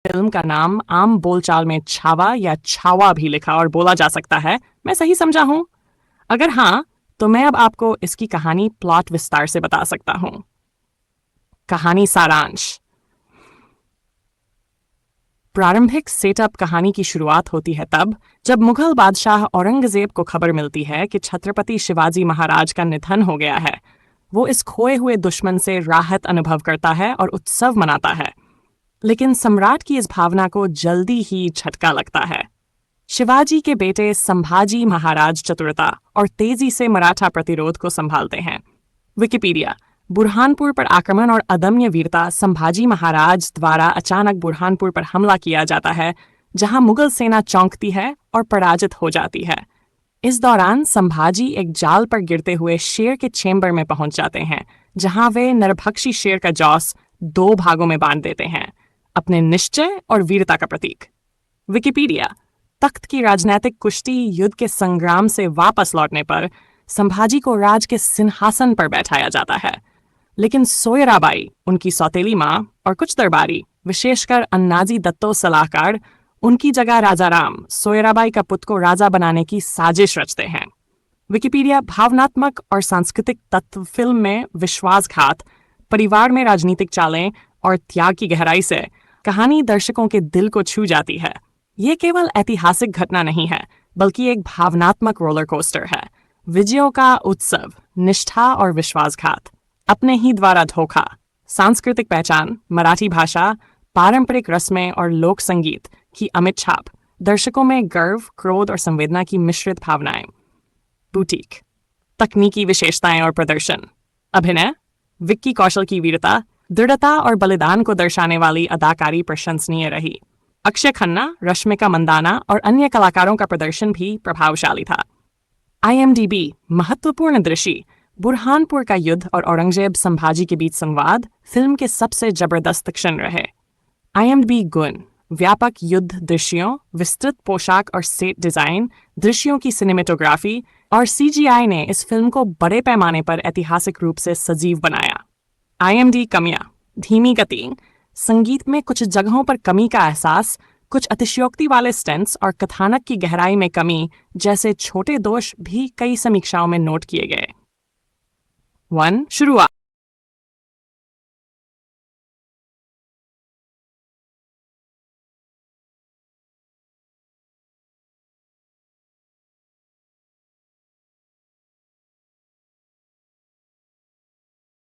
Film का नाम आम बोलचाल में छावा या छावा भी लिखा और बोला जा सकता है, मैं सही समझा हूँ? अगर हाँ, तो मैं अब आपको इसकी कहानी प्लॉट विस्तार से बता सकता हूँ। कहानी सारांश। प्रारंभिक सेटअप कहानी की शुरुआत होती है तब जब मुगल बादशाह औरंगजेब को खबर मिलती है कि छत्रपति शिवाजी महाराज का निधन हो गया है। वो इस खोए हुए दुश्मन से राहत अनुभव करता है और उत्सव मनाता है। लेकिन सम्राट की इस भावना को जल्दी ही झटका लगता है। शिवाजी के बेटे संभाजी महाराज चतुरता और तेजी से मराठा प्रतिरोध को संभालते हैं। विकिपीडिया। बुरहानपुर पर आक्रमण और अदम्य वीरता। संभाजी महाराज द्वारा अचानक बुरहानपुर पर हमला किया जाता है, जहां मुगल सेना चौंकती है और पराजित हो जाती है। इस दौरान संभाजी एक जाल पर गिरते हुए शेर के चेंबर में पहुंच जाते हैं, जहां वे नरभक्षी शेर का जौस 2 भागों में बांट देते हैं, अपने निश्चय और वीरता का प्रतीक। विकिपीडिया। तख्त की राजनीतिक कुश्ती युद्ध के संग्राम से वापस लौटने पर संभाजी को राज के सिंहासन पर बैठाया जाता है, लेकिन सोयराबाई, उनकी सौतेली मां, और कुछ दरबारी, विशेषकर अन्नाजी दत्तो सलाहकार, उनकी जगह राजा राम सोयराबाई का पुत्र को राजा बनाने की साजिश रचते हैं। विकिपीडिया। भावनात्मक और सांस्कृतिक तत्व। फिल्म में विश्वासघात, परिवार में राजनीतिक चालें और त्याग की गहराई से कहानी दर्शकों के दिल को छू जाती है। ये केवल ऐतिहासिक घटना नहीं है, बल्कि एक भावनात्मक रोलर कोस्टर है। विजयों का उत्सव, निष्ठा और विश्वासघात, अपने ही द्वारा धोखा, सांस्कृतिक पहचान, मराठी भाषा, पारंपरिक रस्में और लोक संगीत की अमिट छाप, दर्शकों में गर्व, क्रोध और संवेदना की मिश्रित भावनाएं। बुटीक। तकनीकी विशेषताएं और प्रदर्शन। अभिनय। विक्की कौशल की वीरता, दृढ़ता और बलिदान को दर्शाने वाली अदाकारी प्रशंसनीय रही। अक्षय खन्ना, रश्मिका मंदाना और अन्य कलाकारों का प्रदर्शन भी प्रभावशाली था। IMDb। महत्वपूर्ण दृश्य। बुरहानपुर का युद्ध और औरंगजेब संभाजी के बीच संवाद फिल्म के सबसे जबरदस्त क्षण रहे। IMDb गुण। व्यापक युद्ध दृश्यों, विस्तृत पोशाक और सेट डिजाइन, दृश्यों की सिनेमेटोग्राफी और CGI ने इस फिल्म को बड़े पैमाने पर ऐतिहासिक रूप से सजीव बनाया। IMDb कमियां। धीमी गति, संगीत में कुछ जगहों पर कमी का एहसास, कुछ अतिशयोक्ति वाले स्टेंट्स और कथानक की गहराई में कमी जैसे छोटे दोष भी कई समीक्षाओं में नोट किए गए। 1 शुरुआत।